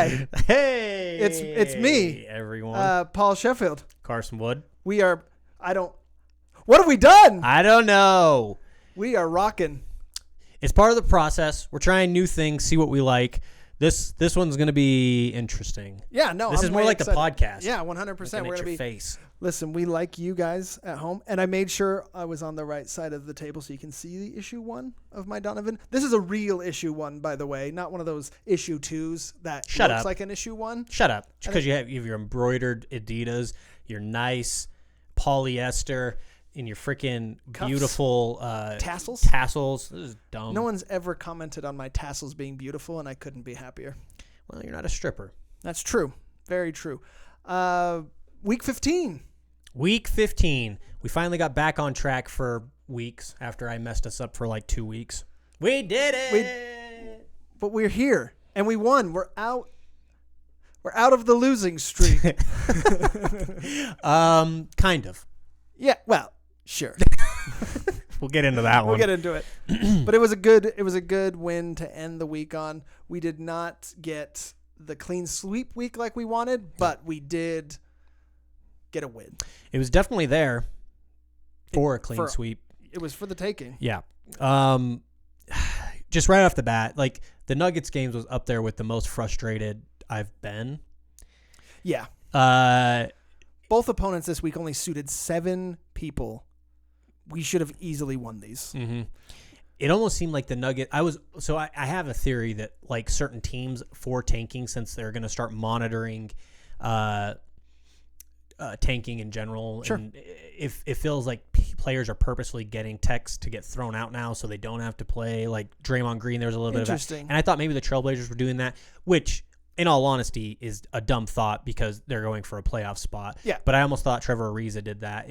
Hi. Hey. It's me, everyone. Paul Sheffield. Carson Wood. We are. What have we done? I don't know. We are rocking. It's part of the process. We're trying new things, see what we like. This one's going to be interesting. Yeah, no. This is more like excited. the podcast. Yeah, 100%. We're gonna be. Face. Listen, we like you guys at home, and I made sure I was on the right side of the table so you can see the issue 1 of my Donovan. This is a real issue 1, by the way, not one of those issue 2s that looks like an issue 1. Shut up. Because you have your embroidered Adidas, your nice polyester, and your freaking beautiful tassels. Tassels. This is dumb. No one's ever commented on my tassels being beautiful, and I couldn't be happier. Well, you're not a stripper. That's true. Very true. Week 15. Week 15. We finally got back on track for weeks after I messed us up for like 2 weeks. We did it. But we're here and we won. We're out. We're out of the losing streak. Kind of. Yeah. Well, sure. We'll get into that one. We'll get into it. But it was a good win to end the week on. We did not get the clean sweep week like we wanted, but we did get a win. It was definitely there for a clean sweep. It was for the taking. Yeah. Just right off the bat, like the Nuggets games was up there with the most frustrated I've been. Yeah. Both opponents this week only suited 7 people. We should have easily won these. Mm-hmm. It almost seemed like the Nugget. I have a theory that like certain teams for tanking, since they're going to start monitoring tanking in general. Sure. And if it feels like players are purposely getting texts to get thrown out now so they don't have to play, like Draymond Green, there's a little bit of that. And I thought maybe the Trailblazers were doing that, which in all honesty is a dumb thought because they're going for a playoff spot. Yeah. But I almost thought Trevor Ariza did that.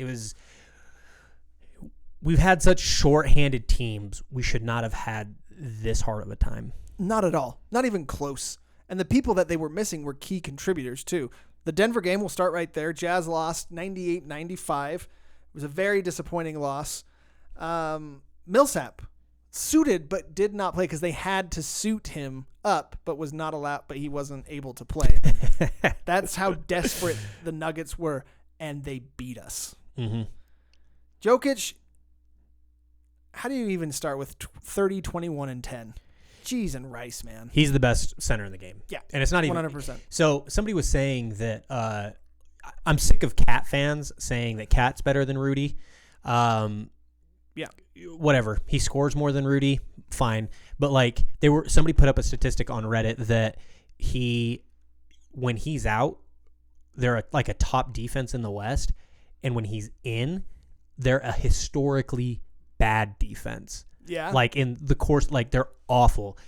We've had such short-handed teams. We should not have had this hard of a time. Not at all. Not even close. And the people that they were missing were key contributors, too. The Denver game, we'll start right there. Jazz lost 98-95. It was a very disappointing loss. Millsap suited but did not play because they had to suit him up but was not allowed, but he wasn't able to play. That's how desperate the Nuggets were, and they beat us. Mm-hmm. Jokic, how do you even start with 30, 21, and 10? Jeez and rice, man. He's the best center in the game. Yeah. And it's not even 100%. So somebody was saying that I'm sick of Cat fans saying that Cat's better than Rudy. Yeah. Whatever. He scores more than Rudy. Fine. But like somebody put up a statistic on Reddit that when he's out, they're like a top defense in the West, and when he's in, they're a historically bad defense. Yeah. Like in the course, like they're awful.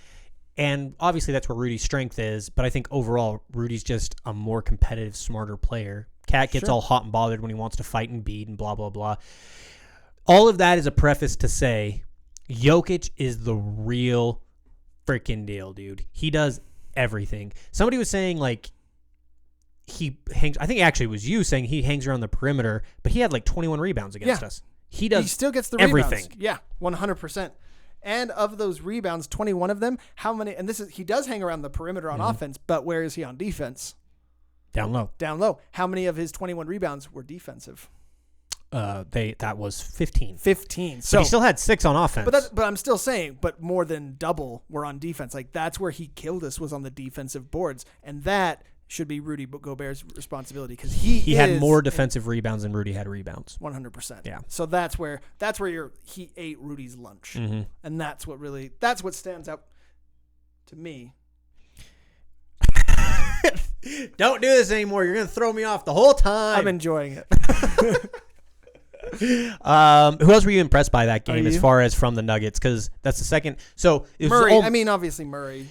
And obviously that's where Rudy's strength is. But I think overall, Rudy's just a more competitive, smarter player. Cat gets all hot and bothered when he wants to fight and beat and blah, blah, blah. All of that is a preface to say Jokic is the real freaking deal, dude. He does everything. Somebody was saying like he hangs, I think actually it was you saying he hangs around the perimeter, but he had like 21 rebounds against us. He still gets the everything. Rebounds. Yeah, 100%. And of those rebounds, 21 of them, how many? And he does hang around the perimeter on offense, but where is he on defense? Down low. Down low. How many of his 21 rebounds were defensive? That was 15. 15. So he still had 6 on offense. But I'm still saying, but more than double were on defense. Like that's where he killed us, was on the defensive boards, and that should be Rudy Gobert's responsibility because he had more defensive rebounds than Rudy had rebounds. 100%. Yeah. So that's where he ate Rudy's lunch, and that's what stands out to me. Don't do this anymore. You're gonna throw me off the whole time. I'm enjoying it. Who else were you impressed by that game as far as from the Nuggets? Because that's the second. So it was Murray. Obviously Murray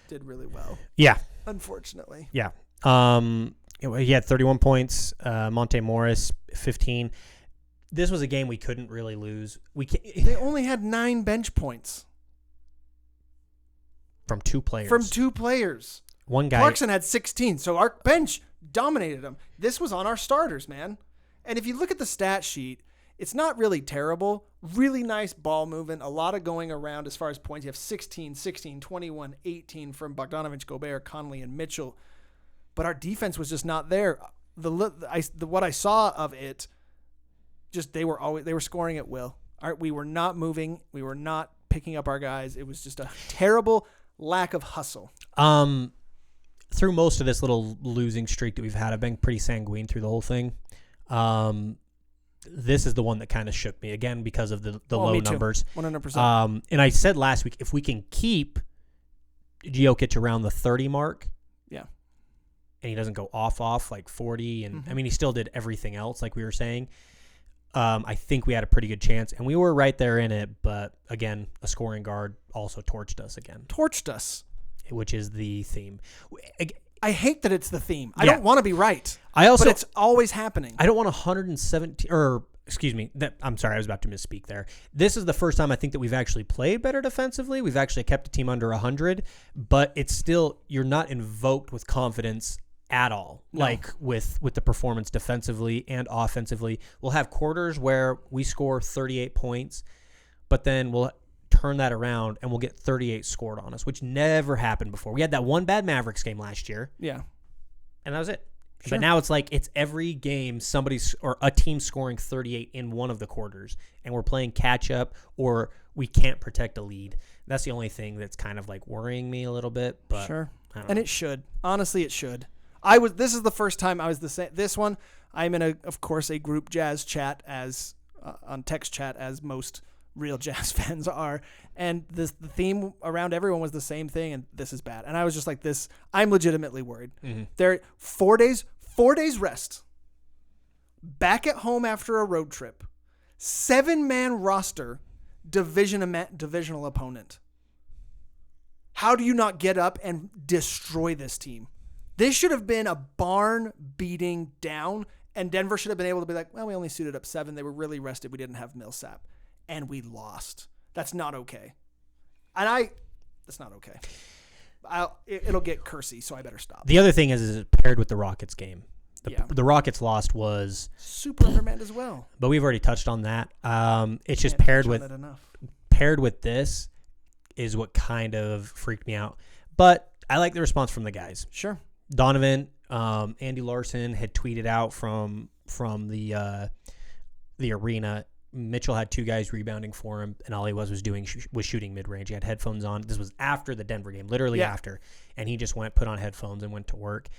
did really well. Yeah. Unfortunately. Yeah. He had 31 points. Monte Morris 15. This was a game we couldn't really lose. They only had 9 bench points from 2 players. One guy. Clarkson had 16, so our bench dominated them. This was on our starters, man. And if you look at the stat sheet, It's not really terrible. Really nice ball movement. A lot of going around as far as points. You have 16, 16, 21, 18 from Bogdanovich, Gobert, Conley, and Mitchell. But our defense was just not there. What I saw of it, just they were scoring at will. We were not moving. We were not picking up our guys. It was just a terrible lack of hustle. Through most of this little losing streak that we've had, I've been pretty sanguine through the whole thing. This is the one that kind of shook me again because of the low numbers. 100%. And I said last week, if we can keep Jokic around the 30 mark, yeah, and he doesn't go off like 40, and I mean, he still did everything else, like we were saying. I think we had a pretty good chance, and we were right there in it. But again, a scoring guard also torched us again. Torched us, which is the theme. I hate that it's the theme. I don't want to be right. But it's always happening. I don't want 117 or excuse me. I'm sorry, I was about to misspeak there. This is the first time I think that we've actually played better defensively. We've actually kept a team under 100, but it's still, you're not invoked with confidence at all. No. Like with the performance defensively and offensively. We'll have quarters where we score 38 points, but then we'll turn that around and we'll get 38 scored on us, which never happened before. We had that one bad Mavericks game last year. Yeah. And that was it. Sure. But now it's like it's every game somebody's or a team scoring 38 in one of the quarters, and we're playing catch up or we can't protect a lead. That's the only thing that's kind of like worrying me a little bit. But sure. I don't know. It should. Honestly, it should. This is the first time I was the same. This one, I'm in of course, a group Jazz chat on text chat as most real Jazz fans are, and the theme around everyone was the same thing, and this is bad. And I was just like, this, I'm legitimately worried. Mm-hmm. There 4 days rest, back at home after a road trip, 7-man roster, divisional opponent. How do you not get up and destroy this team? This should have been a barn beating down, and Denver should have been able to be like, well, we only suited up 7. They were really rested. We didn't have Millsap. And we lost. That's not okay. That's not okay. It'll get cursy, so I better stop. The other thing is paired with the Rockets game. The Rockets lost was super undermanned as well. But we've already touched on that. It's just paired with this is what kind of freaked me out. But I like the response from the guys. Sure. Donovan, Andy Larson had tweeted out from the arena. Mitchell had 2 guys rebounding for him, and all he was shooting mid-range. He had headphones on. This was after the Denver game, literally after. And he just put on headphones and went to work.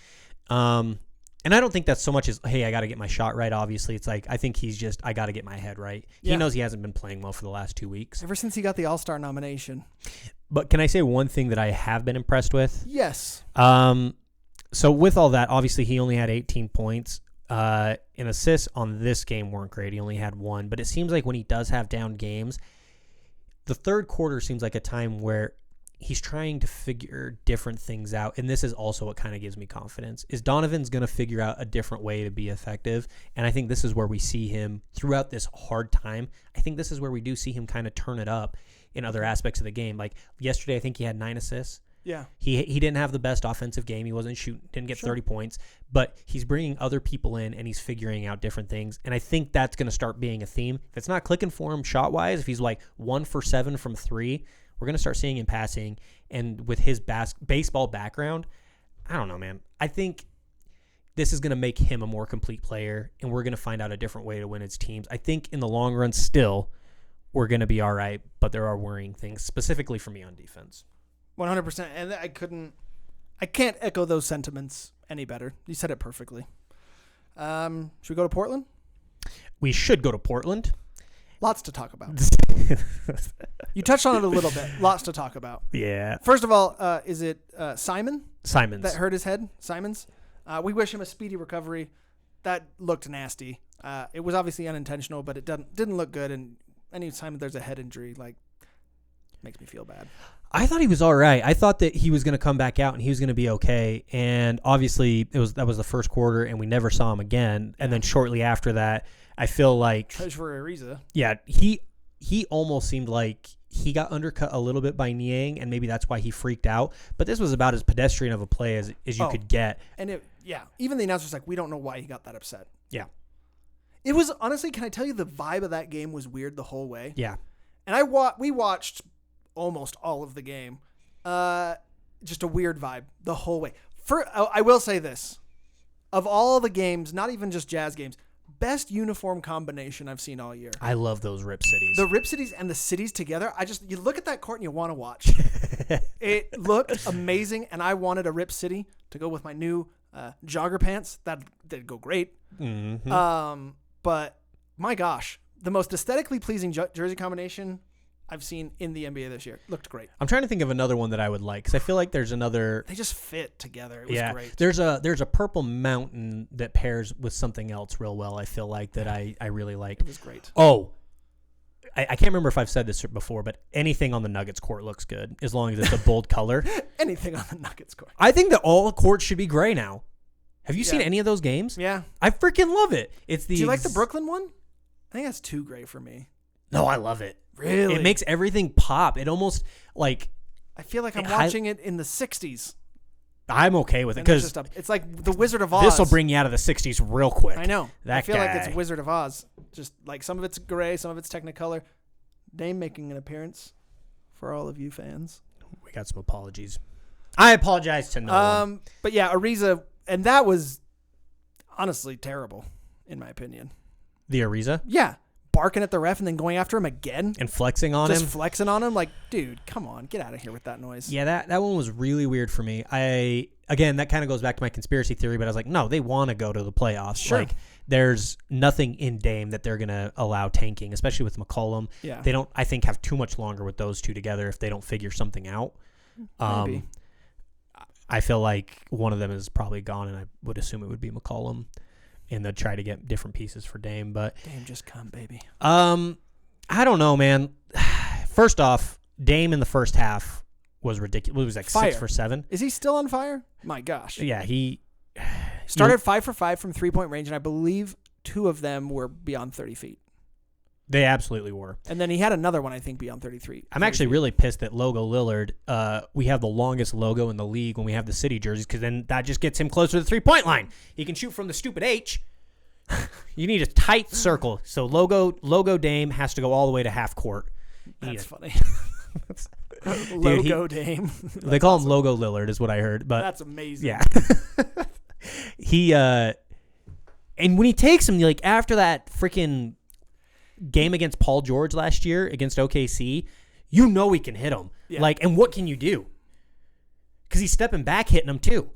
And I don't think that's so much as, hey, I got to get my shot right, obviously. It's like, I think he's just, I got to get my head right. He knows he hasn't been playing well for the last 2 weeks. Ever since he got the All-Star nomination. But can I say one thing that I have been impressed with? Yes. So with all that, obviously he only had 18 points. And assists on this game weren't great. He only had 1. But it seems like when he does have down games, the third quarter seems like a time where he's trying to figure different things out. And this is also what kind of gives me confidence, is Donovan's going to figure out a different way to be effective. And I think this is where we see him throughout this hard time. I think this is where we do see him kind of turn it up in other aspects of the game. Like yesterday, I think he had 9 assists. Yeah. He didn't have the best offensive game. He wasn't shooting, didn't get 30 points, but he's bringing other people in and he's figuring out different things. And I think that's going to start being a theme. If it's not clicking for him shot-wise, if he's like 1 for 7 from 3, we're going to start seeing him passing. And with his baseball background, I don't know, man. I think this is going to make him a more complete player, and we're going to find out a different way to win its teams. I think in the long run still, we're going to be all right, but there are worrying things, specifically for me on defense. 100%. And I can't echo those sentiments any better. You said it perfectly. Should we go to Portland? We should go to Portland. Lots to talk about. You touched on it a little bit. Lots to talk about. Yeah. First of all, is it Simons that hurt his head? Simons? We wish him a speedy recovery. That looked nasty. It was obviously unintentional, but it didn't look good. And anytime there's a head injury, like, makes me feel bad. I thought he was all right. I thought that he was going to come back out and he was going to be okay. And obviously, that was the first quarter, and we never saw him again. And then shortly after that, I feel like Ariza. Yeah, he almost seemed like he got undercut a little bit by Niang, and maybe that's why he freaked out. But this was about as pedestrian of a play as you could get. And even the announcer's like, we don't know why he got that upset. Yeah. It was honestly, can I tell you the vibe of that game was weird the whole way? Yeah. And we watched almost all of the game. Just a weird vibe the whole way. I will say this. Of all the games, not even just Jazz games, best uniform combination I've seen all year. I love those Rip Cities. The Rip Cities and the cities together, you look at that court and you want to watch. It looked amazing, and I wanted a Rip City to go with my new jogger pants. That'd go great. Mm-hmm. But my gosh, the most aesthetically pleasing jersey combination I've seen in the NBA this year. Looked great. I'm trying to think of another one that I would like, because I feel like there's another. They just fit together. It was great. There's a purple mountain that pairs with something else real well. I feel like that I really like. It was great. Oh, I can't remember if I've said this before, but anything on the Nuggets court looks good as long as it's a bold color. Anything on the Nuggets court. I think that all courts should be gray now. Have you seen any of those games? Yeah. I freaking love it. Do you like the Brooklyn one? I think that's too gray for me. No, I love it. Really? It makes everything pop. It almost like... I feel like I'm watching it in the 60s. I'm okay with it because it's like the Wizard of Oz. This will bring you out of the 60s real quick. I know. I feel like it's Wizard of Oz. Just like some of it's gray, some of it's Technicolor. Dame making an appearance for all of you fans. We got some apologies. I apologize to no one. But yeah, Ariza, and that was honestly terrible, in my opinion. The Ariza? Yeah. Barking at the ref and then going after him again. And flexing on him. Just flexing on him. Like, dude, come on. Get out of here with that noise. Yeah, that one was really weird for me. Again, that kind of goes back to my conspiracy theory, but I was like, no, they want to go to the playoffs. Sure. Like, there's nothing in Dame that they're going to allow tanking, especially with McCollum. Yeah. They don't, I think, have too much longer with those two together if they don't figure something out. Maybe. I feel like one of them is probably gone, and I would assume it would be McCollum. And they'll try to get different pieces for Dame. But Dame, just come, baby. I don't know, man. First off, Dame in the first half was ridiculous. It was like Fire. 6 for 7. Is he still on fire? My gosh. Yeah, he started 5 for 5 from 3-point range, and I believe 2 of them were beyond 30 feet. They absolutely were. And then he had another one, I think, beyond 33. I'm actually really pissed that Logo Lillard, we have the longest logo in the league when we have the city jerseys, because then that just gets him closer to the 3-point line. He can shoot from the stupid H. You need a tight circle. So Logo Dame has to go all the way to half court. That's funny. Dude, Logo Dame. They call him Logo Lillard is what I heard. But that's amazing. Yeah. And when he takes him, like after that freaking game against Paul George last year against OKC, you know he can hit him. Yeah. Like, and what can you do? Because he's stepping back, hitting him too.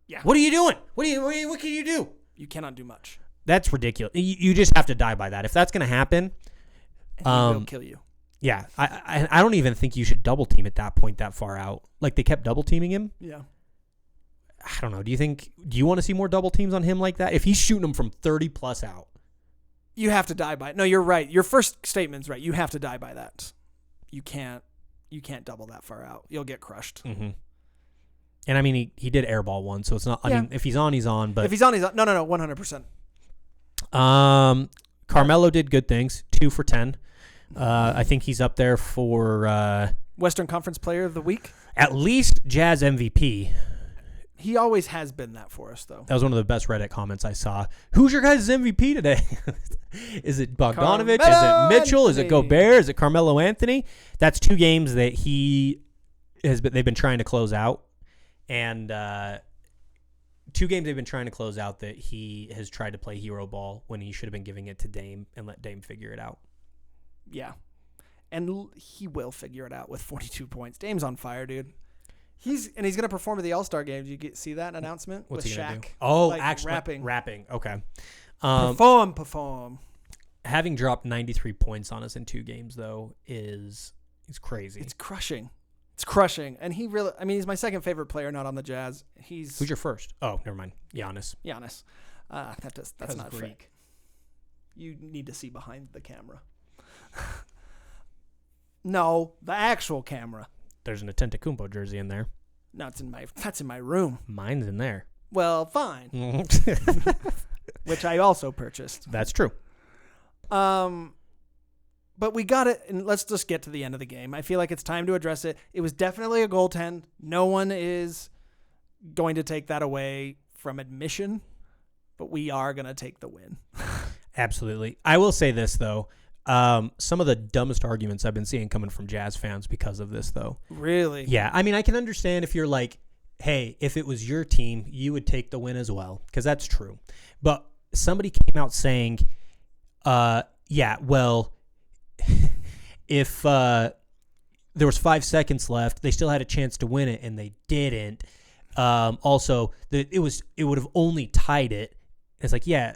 Yeah. What are you doing? What can you do? You cannot do much. That's ridiculous. You just have to die by that. If that's going to happen, and he will kill you. Yeah, I don't even think you should double team at that point that far out. Like they kept double teaming him. Yeah. I don't know. Do you want to see more double teams on him like that? If he's shooting them from 30 plus out. You have to die by it. No, you're right. Your first statement's right. You have to die by that. You can't double that far out. You'll get crushed. Mm-hmm. And I mean, he did airball one, so it's not. I mean, if he's on, he's on. But if he's on, he's on. No, 100%. Carmelo did good things. 2 for 10. I think he's up there for Western Conference Player of the Week. At least Jazz MVP. He always has been that for us, though. That was one of the best Reddit comments I saw. Who's your guys' MVP today? Is it Bogdanovich? Carmelo Is it Mitchell? Anthony. Is it Gobert? Is it Carmelo Anthony? That's 2 games that they've been trying to close out. And 2 games they've been trying to close out that he has tried to play hero ball when he should have been giving it to Dame and let Dame figure it out. Yeah. And he will figure it out with 42 points. Dame's on fire, dude. He's going to perform at the All-Star game. Did you see that announcement? What's with he Shaq? gonna do? Oh, like actually rapping. Okay. Perform. Having dropped 93 points on us in 2 games though is crazy. It's crushing. And he really, I mean, he's my second favorite player, not on the Jazz. Who's your first? Oh, never mind. Giannis. That's not Greek. Fake. You need to see behind the camera. No, the actual camera. There's an Antetokounmpo jersey in there. No, that's in my room. Mine's in there. Well, fine. Which I also purchased. That's true. But we got it, and let's just get to the end of the game. I feel like it's time to address it. It was definitely a goaltend. No one is going to take that away from admission, but we are going to take the win. Absolutely. I will say this, though. Some of the dumbest arguments I've been seeing coming from Jazz fans because of this, though. Really? Yeah. I mean, I can understand if you're like, hey, if it was your team, you would take the win as well, because that's true. But somebody came out saying, yeah, well, if there was 5 seconds left, they still had a chance to win it, and they didn't. Also, it would have only tied it. It's like, yeah,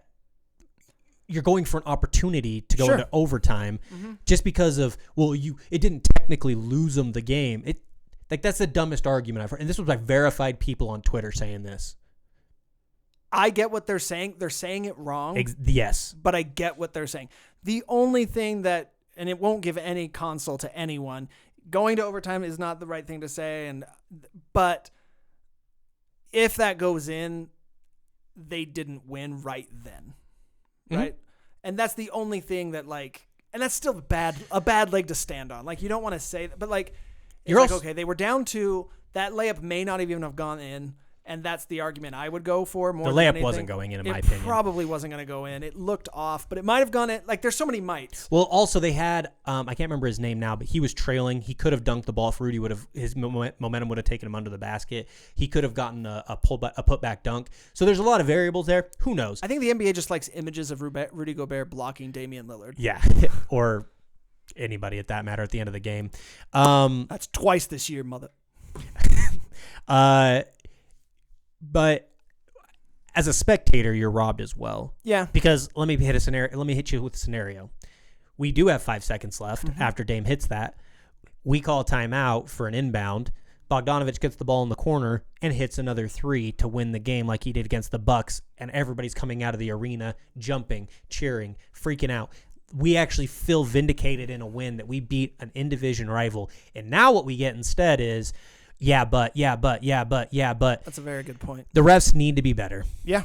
you're going for an opportunity to go into overtime just because of, well, it didn't technically lose them the game. That's the dumbest argument I've heard. And this was by verified people on Twitter saying this. I get what they're saying. They're saying it wrong. Yes. But I get what they're saying. The only thing that, and it won't give any console to anyone, going to overtime is not the right thing to say. But if that goes in, they didn't win right then. Right? And that's the only thing that, like, and that's still a bad leg to stand on. Like, you don't want to say that, but like, it's like, okay, they were down 2. That layup may not even have gone in. And that's the argument I would go for more. The layup wasn't going in my opinion. It probably wasn't going to go in. It looked off, but it might have gone in. Like, there's so many mights. Well, also they had, I can't remember his name now, but he was trailing. He could have dunked the ball if Rudy his momentum would have taken him under the basket. He could have gotten a putback dunk. So there's a lot of variables there. Who knows? I think the NBA just likes images of Rudy Gobert blocking Damian Lillard. Yeah. Or anybody at that matter at the end of the game. That's twice this year, mother. But as a spectator, you're robbed as well. Yeah. Because let me hit you with a scenario. We do have 5 seconds left after Dame hits that. We call a timeout for an inbound. Bogdanović gets the ball in the corner and hits another 3 to win the game like he did against the Bucks, and everybody's coming out of the arena, jumping, cheering, freaking out. We actually feel vindicated in a win that we beat an in-division rival. And now what we get instead is, but. That's a very good point. The refs need to be better. Yeah.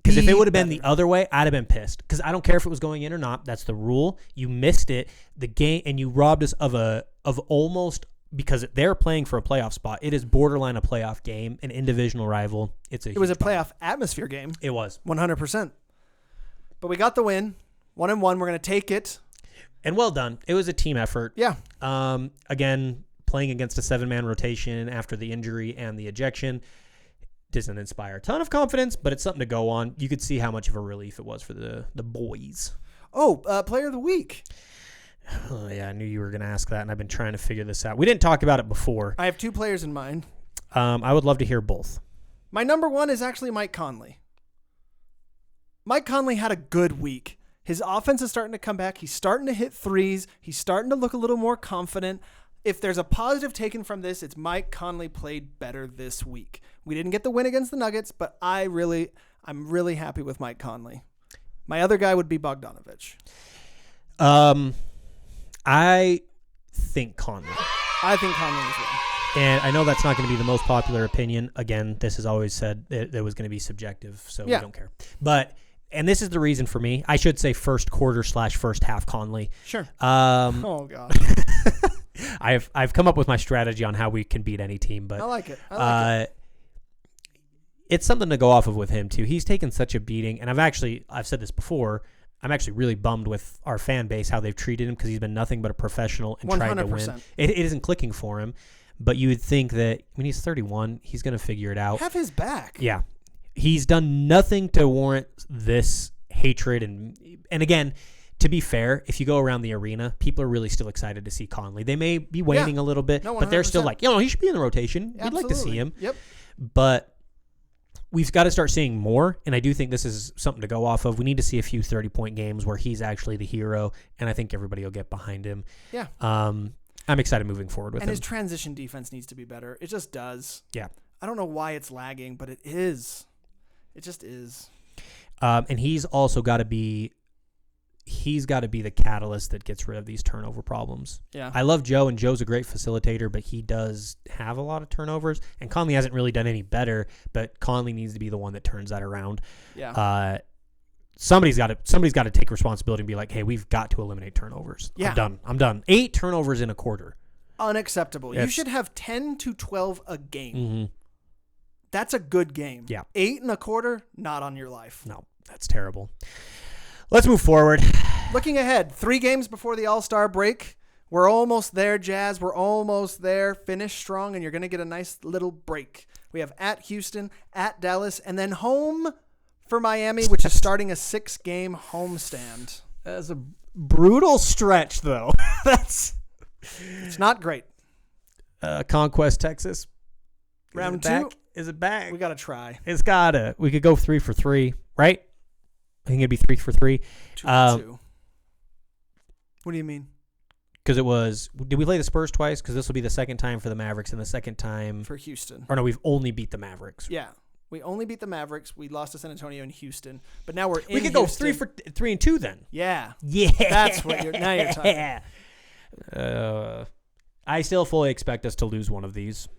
Because if it would have been the other way, I'd have been pissed. Because I don't care if it was going in or not. That's the rule. You missed it, the game, and you robbed us of almost, because they're playing for a playoff spot. It is borderline a playoff game, an in-divisional rival. It was a playoff atmosphere game. It was 100%. But we got the win, 1-1. We're going to take it, and well done. It was a team effort. Yeah. Again, playing against a 7-man rotation after the injury and the ejection doesn't inspire a ton of confidence, but it's something to go on. You could see how much of a relief it was for the boys. Oh, player of the week. Oh, yeah, I knew you were going to ask that, and I've been trying to figure this out. We didn't talk about it before. I have 2 players in mind. I would love to hear both. My number 1 is actually Mike Conley. Mike Conley had a good week. His offense is starting to come back. He's starting to hit threes. He's starting to look a little more confident. If there's a positive taken from this, it's Mike Conley played better this week. We didn't get the win against the Nuggets, but I'm really happy with Mike Conley. My other guy would be Bogdanović. I think Conley. I think Conley as well. And I know that's not going to be the most popular opinion. Again, this is always said it was going to be subjective, so we don't care. And this is the reason for me. I should say first quarter / first half Conley. Sure. Oh God. I've come up with my strategy on how we can beat any team, but I like it. It's something to go off of with him too. He's taken such a beating, and I've said this before. I'm actually really bummed with our fan base how they've treated him, because he's been nothing but a professional and 100%. Trying to win. It isn't clicking for him, but you would think that when he's 31, he's going to figure it out. Have his back. Yeah. He's done nothing to warrant this hatred. And again, to be fair, if you go around the arena, people are really still excited to see Conley. They may be waiting a little bit, but they're still like, he should be in the rotation. Absolutely. We'd like to see him. Yep. But we've got to start seeing more, and I do think this is something to go off of. We need to see a few 30-point games where he's actually the hero, and I think everybody will get behind him. Yeah. I'm excited moving forward with him. And his transition defense needs to be better. It just does. Yeah. I don't know why it's lagging, but it is. It just is. And he's also got to be the catalyst that gets rid of these turnover problems. Yeah. I love Joe, and Joe's a great facilitator, but he does have a lot of turnovers, and Conley hasn't really done any better, but Conley needs to be the one that turns that around. Yeah. Somebody's got to take responsibility and be like, hey, we've got to eliminate turnovers. Yeah. I'm done. 8 turnovers in a quarter. Unacceptable. You should have 10 to 12 a game. Mm-hmm. That's a good game. Yeah. 8 in a quarter, not on your life. No, that's terrible. Let's move forward. Looking ahead, 3 games before the All-Star break. We're almost there, Jazz. We're almost there. Finish strong, and you're going to get a nice little break. We have at Houston, at Dallas, and then home for Miami, which is starting a 6-game homestand. That's a brutal stretch, though. It's not great. Conquest, Texas. Round 2. Is it back? We got to try. It's got to. We could go 3 for 3, right? I think it'd be 3 for 3. 2 for 2. What do you mean? Because it was, did we play the Spurs twice? Because this will be the second time for the Mavericks and the second time for Houston. Or no, we've only beat the Mavericks. Yeah, we only beat the Mavericks. We lost to San Antonio and Houston, but now we're in. We could Houston. go 3 and 2 then. Yeah, yeah. That's what you're talking. I still fully expect us to lose one of these.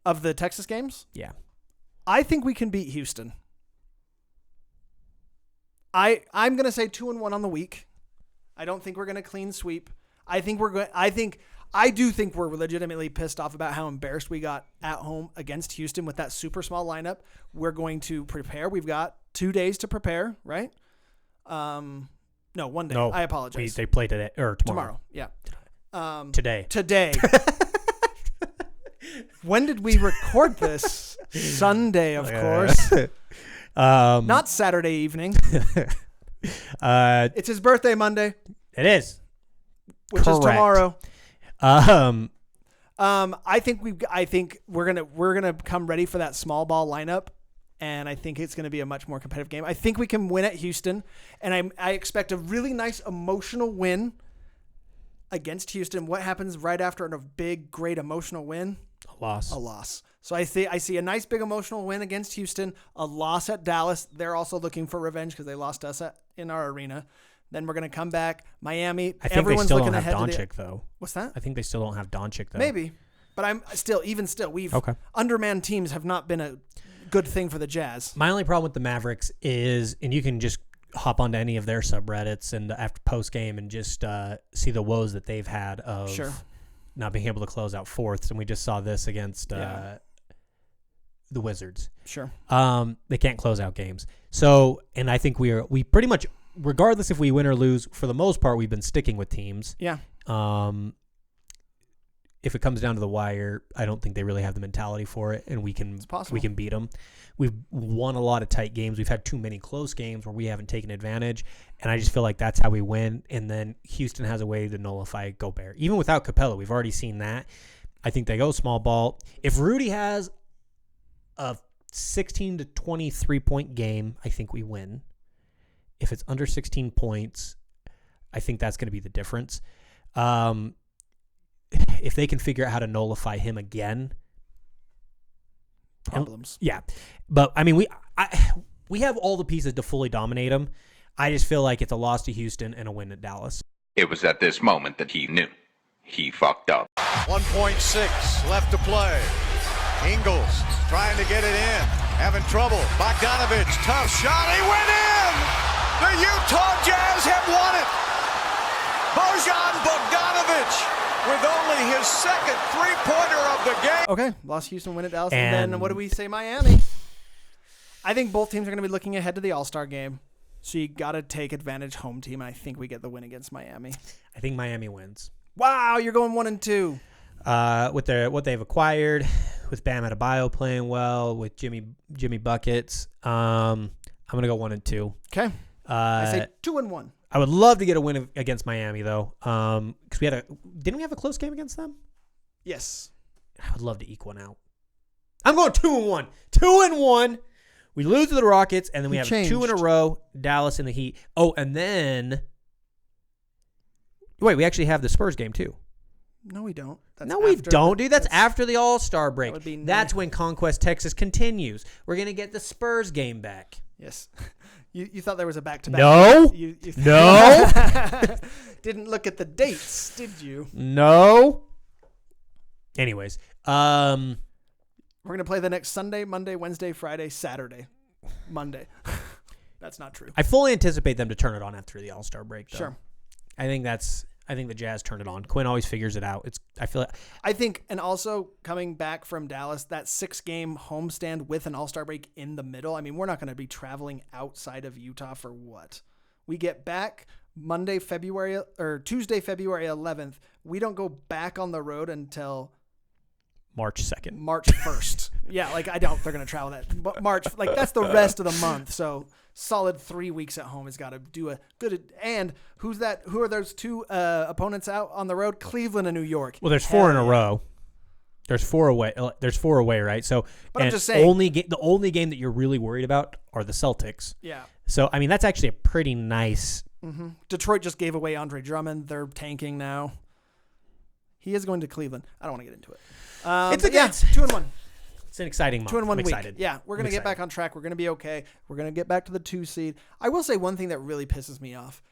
Of the Texas games? Yeah, I think we can beat Houston. I'm gonna say 2-1 on the week. I don't think we're gonna clean sweep. I do think we're legitimately pissed off about how embarrassed we got at home against Houston with that super small lineup. We're going to prepare. We've got 2 days to prepare, right? No, 1 day. No, I apologize. They play today or tomorrow. Yeah. Today. When did we record this? Sunday, of course. Not Saturday evening. It's his birthday Monday. It is. Which Correct. is tomorrow. I think we're gonna come ready for that small ball lineup, and I think it's gonna be a much more competitive game. I think we can win at Houston, and I expect a really nice emotional win against Houston. What happens right after a big, great emotional win? A loss. A loss. So I see a nice big emotional win against Houston, a loss at Dallas. They're also looking for revenge because they lost us in our arena. Then we're going to come back. Miami. I think everyone's they still looking don't have ahead Doncic, though. What's that? I think they still don't have Doncic, though. Maybe. But we've undermanned teams have not been a good thing for the Jazz. My only problem with the Mavericks is, and you can just hop onto any of their subreddits and after post game and just see the woes that they've had of not being able to close out fourths. And we just saw this against the Wizards. Sure. They can't close out games. So, and I think we pretty much, regardless if we win or lose, for the most part, we've been sticking with teams. Yeah. If it comes down to the wire, I don't think they really have the mentality for it, and we can beat them. We've won a lot of tight games. We've had too many close games where we haven't taken advantage, and I just feel like that's how we win. And then Houston has a way to nullify Gobert. Even without Capella, we've already seen that. I think they go small ball. If Rudy has a 16 to 23-point game, I think we win. If it's under 16 points, I think that's going to be the difference. If they can figure out how to nullify him again, problems. But I mean, we have all the pieces to fully dominate him. I just feel like it's a loss to Houston and a win at Dallas. It was at this moment that he knew he fucked up. 1.6 left to play. Ingles trying to get it in, having trouble. Bogdanovich, tough shot, he went in. The Utah Jazz have won it. Bojan Bogdanovich with only his second three-pointer of the game. Okay, lost Houston, win at Dallas. And then what do we say, Miami? I think both teams are going to be looking ahead to the All-Star game. So you got to take advantage home team, and I think we get the win against Miami. I think Miami wins. Wow, you're going 1-2. With what they've acquired, with Bam Adebayo playing well, with Jimmy Buckets, I'm going to go 1-2. Okay. I say 2-1. I would love to get a win against Miami, though, because didn't we have a close game against them? Yes. I would love to eke one out. I'm going 2-1. 2-1. We lose to the Rockets, and then we have 2 in a row, Dallas and the Heat. Oh, and then wait, we actually have the Spurs game too. No, we don't. We don't, dude. That's after the All-Star break. That's when Conquest Texas continues. We're going to get the Spurs game back. Yes. You thought there was a back-to-back. No. No. Didn't look at the dates, did you? No. Anyways. We're going to play the next Sunday, Monday, Wednesday, Friday, Saturday. Monday. That's not true. I fully anticipate them to turn it on after the All-Star break, though. Sure. I think the Jazz turned it on. Quinn always figures it out. And also coming back from Dallas, that 6-game homestand with an All-Star break in the middle. I mean, we're not going to be traveling outside of Utah for what? We get back Tuesday, February 11th. We don't go back on the road until March 2nd. March 1st. Yeah, like I doubt they're going to travel that. But March, like that's the rest of the month. So solid 3 weeks at home has got to do a good. And who's that? Who are those two opponents out on the road? Cleveland and New York. Well, there's 4 in a row. There's 4 away. There's 4 away, right? So, but I'm just saying, the only game that you're really worried about are the Celtics. Yeah. So, I mean, that's actually a pretty nice. Mm-hmm. Detroit just gave away Andre Drummond. They're tanking now. He is going to Cleveland. I don't want to get into it. It's 2-1. It's an exciting month. 2-1 I'm week. excited. Yeah, we're going to get back on track. We're going to be okay. We're going to get back to the 2 seed. I will say one thing that really pisses me off.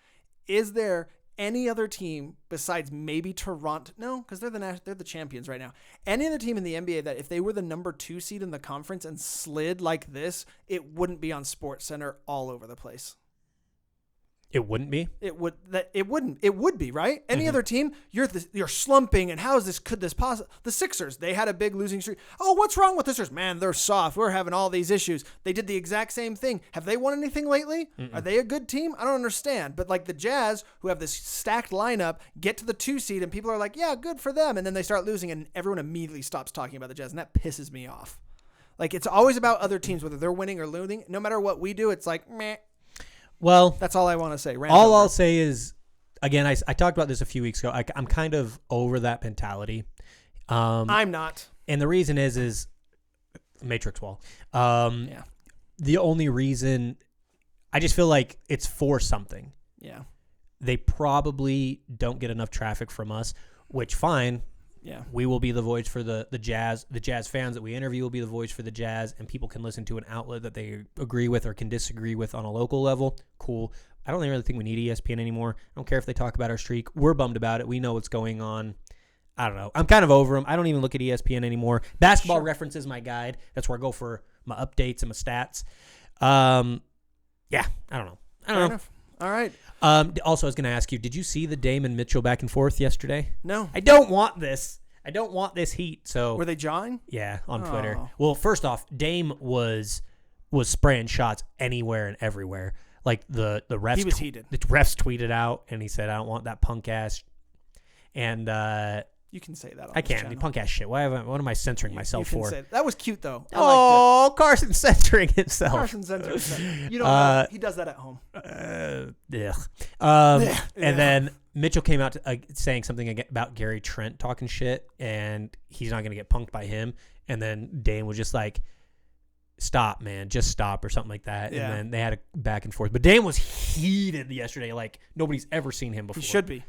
Is there any other team besides maybe Toronto? No, because they're the champions right now. Any other team in the NBA that if they were the number 2 seed in the conference and slid like this, it wouldn't be on SportsCenter all over the place. It wouldn't be. It would be, right? Any other team, you're slumping, and could this possibly? The Sixers, they had a big losing streak. Oh, what's wrong with the Sixers? Man, they're soft. We're having all these issues. They did the exact same thing. Have they won anything lately? Are they a good team? I don't understand. But like the Jazz, who have this stacked lineup, get to the 2 seed, and people are like, yeah, good for them. And then they start losing, and everyone immediately stops talking about the Jazz, and that pisses me off. Like it's always about other teams, whether they're winning or losing. No matter what we do, it's like, meh. Well, that's all I want to say. All I'll say is, again, I talked about this a few weeks ago. I'm kind of over that mentality. I'm not. And the reason is Matrix Wall. Yeah. The only reason, I just feel like it's for something. Yeah. They probably don't get enough traffic from us, which fine. Yeah. We will be the voice for the Jazz. The Jazz fans that we interview will be the voice for the Jazz, and people can listen to an outlet that they agree with or can disagree with on a local level. Cool. I don't really think we need ESPN anymore. I don't care if they talk about our streak. We're bummed about it. We know what's going on. I don't know. I'm kind of over them. I don't even look at ESPN anymore. Basketball Reference is my guide. That's where I go for my updates and my stats. Yeah, I don't know. Fair enough. All right. Also, I was going to ask you, did you see the Dame and Mitchell back and forth yesterday? No. I don't want this. I don't want this heat. So were they jawing? Yeah, on Twitter. Well, first off, Dame was spraying shots anywhere and everywhere. Like the refs. He was heated. The refs tweeted out, and he said, "I don't want that punk ass." And you can say that. I can't. Punk ass shit. What am I censoring myself for? That was cute though. Carson's censoring himself. Carson's censoring himself. You know, he does that at home. And then Mitchell came out saying something about Gary Trent talking shit, and he's not going to get punked by him. And then Dame was just like, "Stop, man, just stop," or something like that. Yeah. And then they had a back and forth. But Dame was heated yesterday, like nobody's ever seen him before. He should be,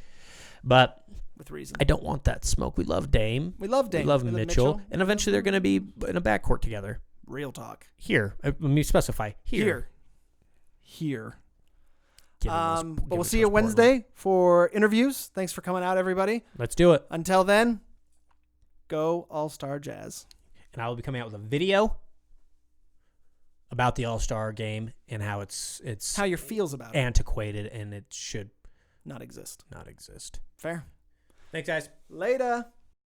but with reason. I don't want that smoke. We love Dame. We love Mitchell. And eventually they're going to be in a backcourt together. Real talk. Here. Let me specify. Here. But we'll see you Wednesday for interviews. Thanks for coming out, everybody. Let's do it. Until then, go All-Star Jazz. And I will be coming out with a video about the All-Star game and how it's how your feels about it. Antiquated, and it should not exist. Not exist. Fair. Thanks, guys. Later.